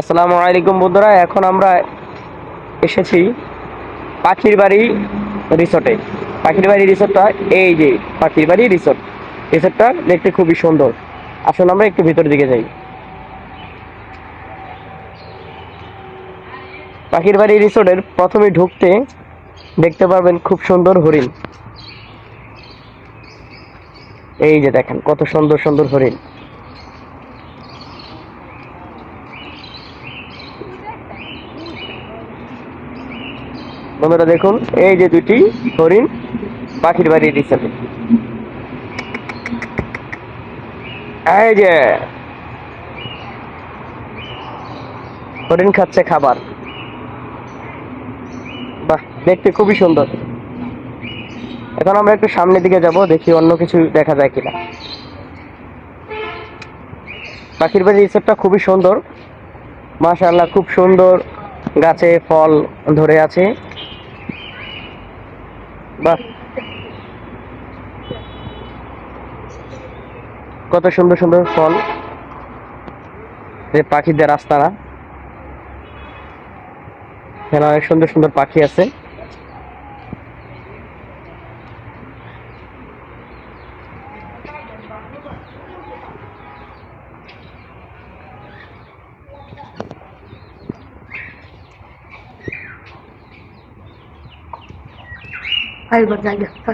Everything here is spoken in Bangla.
আসসালামু আলাইকুম বন্ধুরা, এখন আমরা এসেছি পাখির বাড়ি রিসোর্টে। পাখির বাড়ি রিসোর্টটা এই যে পাখির বাড়ি রিসোর্ট। রিসোর্টটা দেখতে খুবই সুন্দর। আসুন আমরা একটু ভিতর দিকে যাই। পাখির বাড়ি রিসোর্টের প্রথমে ঢুকতে দেখতে পারবেন খুব সুন্দর হরিণ। এই যে দেখেন কত সুন্দর সুন্দর হরিণ। বন্ধুরা দেখুন, এই যে দুটি হরিণ পাখির বাড়ি রিসোর্টে। এই যে হরিণ খাচ্ছে খাবার। বাহ, দেখতে খুবই সুন্দর। এখন আমরা একটু সামনের দিকে যাব, দেখি অন্য কিছু দেখা যায় কিনা। পাখির বাড়ি রিসোর্টটা খুবই সুন্দর, মাশাআল্লাহ, খুব সুন্দর। গাছে ফল ধরে আছে। বাহ, কত সুন্দর সুন্দর ফল। এই পাখিদের রাস্তারা, এখানে অনেক সুন্দর সুন্দর পাখি আছে। Ay, verdad, ya está.